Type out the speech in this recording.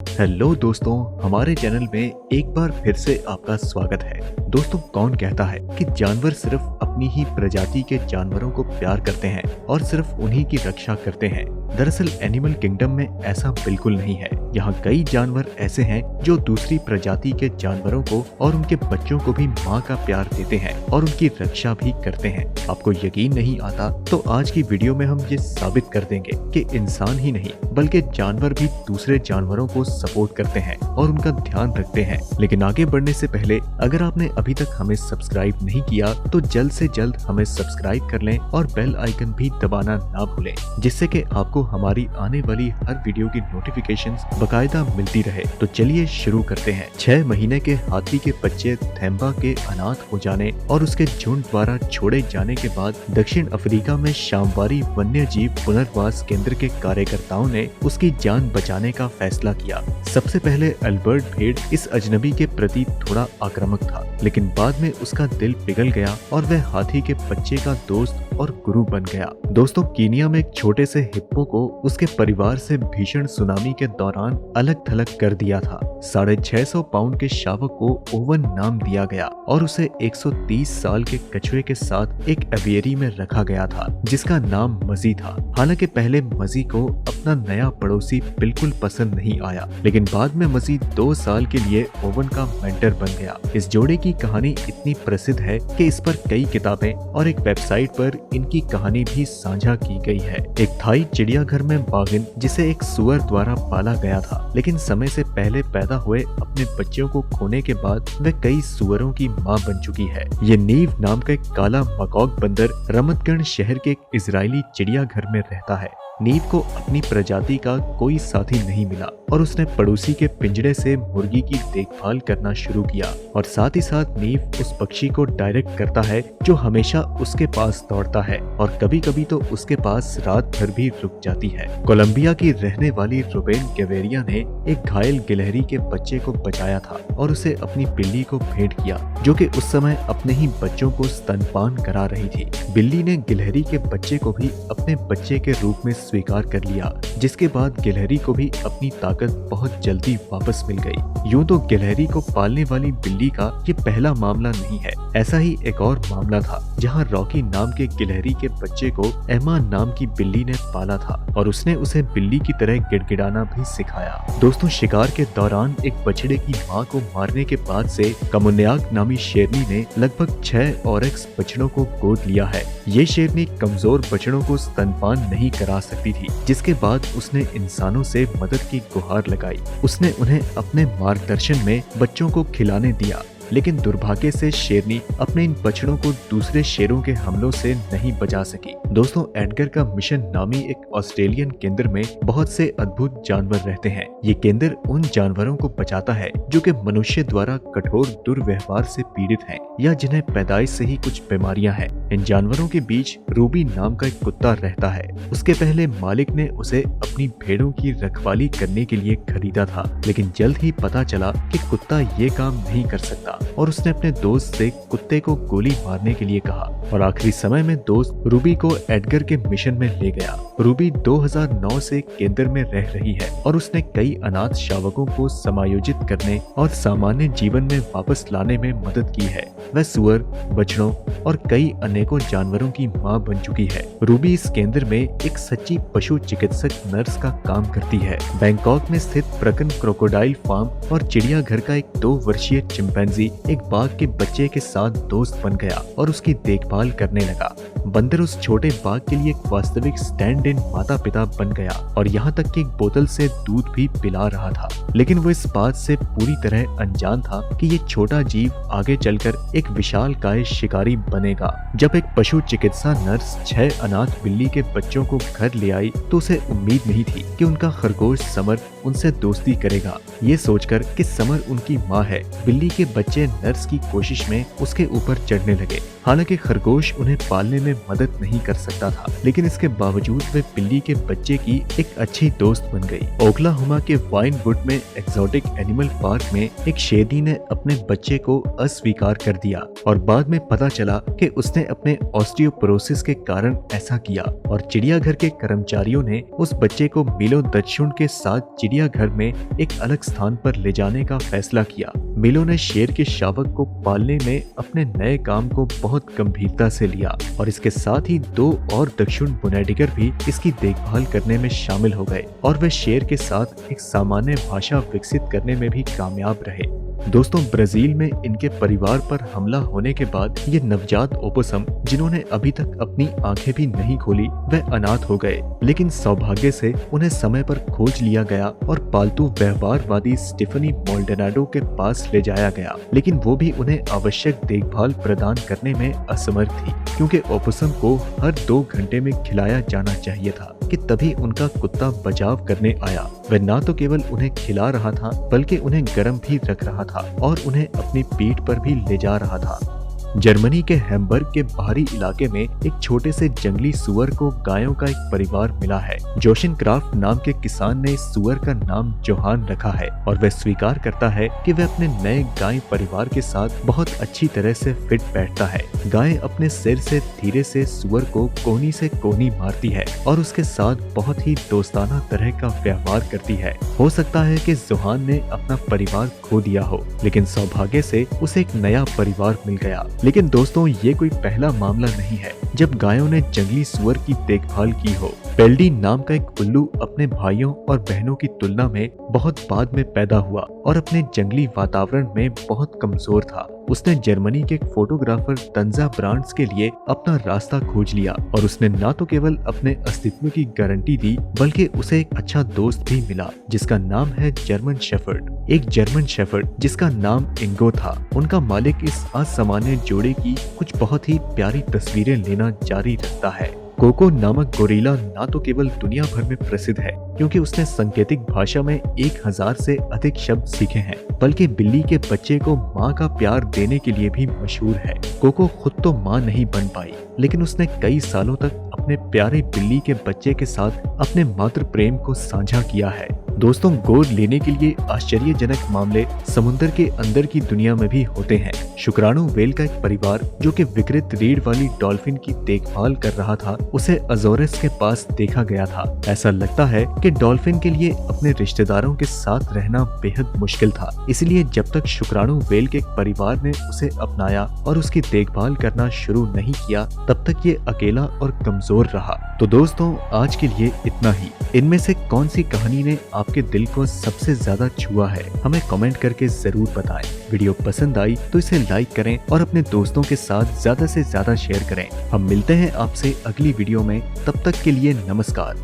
Hello दोस्तों, हमारे channel में एक बार फिर से आपका स्वागत है। दोस्तों, कौन कहता है कि जानवर सिर्फ अपनी ही प्रजाति के जानवरों को प्यार करते हैं और सिर्फ उन्हीं की रक्षा करते हैं। दरअसल एनिमल किंगडम में ऐसा बिल्कुल नहीं है। यहाँ कई जानवर ऐसे हैं जो दूसरी प्रजाति के जानवरों को और उनके बच्चों को भी माँ का प्यार देते हैं और उनकी रक्षा भी करते हैं। आपको यकीन नहीं आता तो आज की वीडियो में हम ये साबित कर देंगे कि इंसान ही नहीं बल्कि जानवर भी दूसरे जानवरों को सपोर्ट करते हैं और उनका ध्यान रखते हैं। लेकिन आगे बढ़ने से पहले अगर आपने अभी तक हमें सब्सक्राइब नहीं किया तो जल्द से जल्द हमें सब्सक्राइब कर लें और बेल आइकन भी दबाना ना भूलें, जिससे कि आपको हमारी आने वाली हर वीडियो की नोटिफिकेशंस बकायदा मिलती रहे। तो चलिए शुरू करते हैं। 6 महीने के हाथी के बच्चे थेम्बा के अनाथ हो जाने और उसके झुंड द्वारा छोड़े जाने के बाद दक्षिण अफ्रीका में शामवारी वन्य जीव पुनर्वास केंद्र के कार्यकर्ताओं ने उसकी जान बचाने का फैसला किया। सबसे पहले अल्बर्ट भेड़ इस अजनबी के प्रति थोड़ा आक्रामक था, लेकिन बाद में उसका दिल पिघल गया और वह हाथी के बच्चे का दोस्त और गुरु बन गया। दोस्तों, कीनिया में एक छोटे से हिप्पो को उसके परिवार से भीषण सुनामी के दौरान अलग थलग कर दिया था। 650 पाउंड के शावक को ओवन नाम दिया गया और उसे 130 साल के कछुए के साथ एक एवियरी में रखा गया था जिसका नाम मजी था। हालांकि पहले मजी को अपना नया पड़ोसी बिल्कुल पसंद नहीं आया, लेकिन बाद में मजी 2 साल के लिए ओवन का मेंटर बन गया। इस जोड़े की कहानी इतनी प्रसिद्ध है कि इस पर कई किताबें और एक वेबसाइट पर इनकी कहानी भी साझा की गई है। एक थाई चिड़ियाघर में बाघिन जिसे एक सुअर द्वारा पाला गया था, लेकिन समय से पहले पैदा हुए अपने बच्चों को खोने के बाद वह कई सुअरों की मां बन चुकी है। ये नीव नाम का एक काला मकॉक बंदर रमतगढ़ शहर के एक इजरायली चिड़ियाघर में रहता है। नीव को अपनी प्रजाति का कोई साथी नहीं मिला और उसने पड़ोसी के पिंजरे से मुर्गी की देखभाल करना शुरू किया और साथ ही साथ नीव उस पक्षी को डायरेक्ट करता है जो हमेशा उसके पास दौड़ता है और कभी कभी तो उसके पास रात भर भी रुक जाती है। कोलंबिया की रहने वाली रुबेन गेवेरिया ने एक घायल गिलहरी के बच्चे को बचाया था और उसे अपनी बिल्ली को भेंट किया, जो कि उस समय अपने ही बच्चों को स्तनपान करा रही थी। बिल्ली ने गिलहरी के बच्चे को भी अपने बच्चे के रूप में स्वीकार कर लिया, जिसके बाद गिलहरी को भी अपनी ताकत बहुत जल्दी वापस मिल गई। यूं तो गिलहरी को पालने वाली बिल्ली का ये पहला मामला नहीं है। ऐसा ही एक और मामला था जहां रॉकी नाम के गिलहरी के बच्चे को एमा नाम की बिल्ली ने पाला था और उसने उसे बिल्ली की तरह गिड़गिड़ाना भी सिखाया। दोस्तों, शिकार के दौरान एक बछड़े की मां को मारने के बाद से कमुन्याक नामी शेरनी ने लगभग 6 ऑरेक्स बछड़ों को गोद लिया है। ये शेरनी कमजोर बछड़ों को स्तनपान नहीं करा सकती थी, जिसके बाद उसने इंसानों से मदद की गुहार लगाई। उसने उन्हें अपने मार्गदर्शन में बच्चों को खिलाने दिया, लेकिन दुर्भाग्य से शेरनी अपने इन बछड़ों को दूसरे शेरों के हमलों से नहीं बचा सकी। दोस्तों, एडगर का मिशन नामी एक ऑस्ट्रेलियन केंद्र में बहुत से अद्भुत जानवर रहते हैं। ये केंद्र उन जानवरों को बचाता है जो कि मनुष्य द्वारा कठोर दुर्व्यवहार से पीड़ित हैं या जिन्हें पैदाइश से ही कुछ बीमारियां हैं। इन जानवरों के बीच रूबी नाम का एक कुत्ता रहता है। उसके पहले मालिक ने उसे अपनी भेड़ों की रखवाली करने के लिए खरीदा था, लेकिन जल्द ही पता चला कि कुत्ता ये काम नहीं कर सकता और उसने अपने दोस्त से कुत्ते को गोली मारने के लिए कहा और आखिरी समय में दोस्त रूबी को एडगर के मिशन में ले गया। रूबी 2009 से केंद्र में रह रही है और उसने कई अनाथ शावकों को समायोजित करने और सामान्य जीवन में वापस लाने में मदद की है। वह सुअर, बछड़ों और कई अनेकों जानवरों की मां बन चुकी है। रूबी इस केंद्र में एक सच्ची पशु चिकित्सक नर्स का काम करती है। बैंकॉक में स्थित प्रकन क्रोकोडाइल फार्म और चिड़ियाघर का एक 2 वर्षीय चिंपैंजी एक बाघ के बच्चे के साथ दोस्त बन गया और उसकी देखभाल करने लगा। बंदर उस छोटे बाघ के लिए एक वास्तविक स्टैंड इन माता पिता बन गया और यहाँ तक कि एक बोतल से दूध भी पिला रहा था। लेकिन वो इस बात से पूरी तरह अनजान था कि ये छोटा जीव आगे चलकर एक विशालकाय शिकारी बनेगा। जब एक पशु चिकित्सा नर्स 6 अनाथ बिल्ली के बच्चों को घर ले आई तो उसे उम्मीद नहीं थी कि उनका खरगोश समर उनसे दोस्ती करेगा। ये सोचकर कि समर उनकी माँ है, बिल्ली के बच्चे नर्स की कोशिश में उसके ऊपर चढ़ने लगे। हालांकि खरगोश उन्हें पालने में मदद नहीं कर सकता था, लेकिन इसके बावजूद वे बिल्ली के बच्चे की एक अच्छी दोस्त बन गई। ओक्लाहोमा के वाइनवुड में एक्सोटिक एनिमल पार्क में एक शेरनी ने अपने बच्चे को अस्वीकार कर दिया और बाद में पता चला कि उसने अपने ऑस्टियोपोरोसिस के कारण ऐसा किया और चिड़ियाघर के कर्मचारियों ने उस बच्चे को मिलो दक्षुण के साथ चिड़ियाघर में एक अलग स्थान पर ले जाने का फैसला किया। मिलो ने शेर के शावक को पालने में अपने नए काम को बहुत गंभीरता से लिया और इसके साथ ही 2 और दक्षिण बुनेडिगर भी इसकी देखभाल करने में शामिल हो गए और वे शेर के साथ एक सामान्य भाषा विकसित करने में भी कामयाब रहे। दोस्तों, ब्राजील में इनके परिवार पर हमला होने के बाद ये नवजात ओपोसम, जिन्होंने अभी तक अपनी आंखें भी नहीं खोली, वह अनाथ हो गए। लेकिन सौभाग्य से उन्हें समय पर खोज लिया गया और पालतू व्यवहारवादी स्टीफनी मोल्डोनाडो के पास ले जाया गया, लेकिन वो भी उन्हें आवश्यक देखभाल प्रदान करने में असमर्थ थी, क्योंकि ओपोसम को हर 2 घंटे में खिलाया जाना चाहिए था कि तभी उनका कुत्ता बचाव करने आया। वह न तो केवल उन्हें खिला रहा था, बल्कि उन्हें गर्म भी रख रहा था और उन्हें अपनी पीठ पर भी ले जा रहा था। जर्मनी के हैम्बर्ग के बाहरी इलाके में एक छोटे से जंगली सुअर को गायों का एक परिवार मिला है। जोशन क्राफ्ट नाम के किसान ने इस सुअर का नाम जोहान रखा है और वह स्वीकार करता है कि वह अपने नए गाय परिवार के साथ बहुत अच्छी तरह से फिट बैठता है। गाय अपने सिर से धीरे से सुअर को कोहनी से कोहनी मारती है और उसके साथ बहुत ही दोस्ताना तरह का व्यवहार करती है। हो सकता है कि जोहान ने अपना परिवार खो दिया हो, लेकिन सौभाग्य से उसे एक नया परिवार मिल गया। लेकिन दोस्तों, ये कोई पहला मामला नहीं है जब गायों ने जंगली सुअर की देखभाल की हो। पेल्डी नाम का एक उल्लू अपने भाइयों और बहनों की तुलना में बहुत बाद में पैदा हुआ और अपने जंगली वातावरण में बहुत कमजोर था। उसने जर्मनी के एक फोटोग्राफर तंजा ब्रांड्स के लिए अपना रास्ता खोज लिया और उसने न तो केवल अपने अस्तित्व की गारंटी दी, बल्कि उसे एक अच्छा दोस्त भी मिला जिसका नाम है जर्मन शेफर्ड। एक जर्मन शेफर्ड जिसका नाम इंगो था। उनका मालिक इस असामान्य जोड़े की कुछ बहुत ही प्यारी तस्वीरें लेना जारी रखता है। कोको नामक गोरिल्ला न तो केवल दुनिया भर में प्रसिद्ध है क्योंकि उसने सांकेतिक भाषा में 1000 से अधिक शब्द सीखे हैं, बल्कि बिल्ली के बच्चे को माँ का प्यार देने के लिए भी मशहूर है। कोको खुद तो माँ नहीं बन पाई, लेकिन उसने कई सालों तक अपने प्यारे बिल्ली के बच्चे के साथ अपने मातृ प्रेम को साझा किया है। दोस्तों, गोद लेने के लिए आश्चर्यजनक मामले समुद्र के अंदर की दुनिया में भी होते हैं। शुक्राणु व्हेल का एक परिवार जो कि विकृत रीढ़ वाली डॉल्फिन की देखभाल कर रहा था, उसे अजोरेस के पास देखा गया था। ऐसा लगता है कि डॉल्फिन के लिए अपने रिश्तेदारों के साथ रहना बेहद मुश्किल था, इसलिए जब तक शुक्राणु व्हेल के एक परिवार ने उसे अपनाया और उसकी देखभाल करना शुरू नहीं किया, तब तक ये अकेला और कमजोर रहा। तो दोस्तों, आज के लिए इतना ही। इनमें से कौन सी कहानी ने आपके दिल को सबसे ज्यादा छुआ है, हमें कमेंट करके जरूर बताएं। वीडियो पसंद आई तो इसे लाइक करें और अपने दोस्तों के साथ ज्यादा से ज्यादा शेयर करें। हम मिलते हैं आपसे अगली वीडियो में, तब तक के लिए नमस्कार।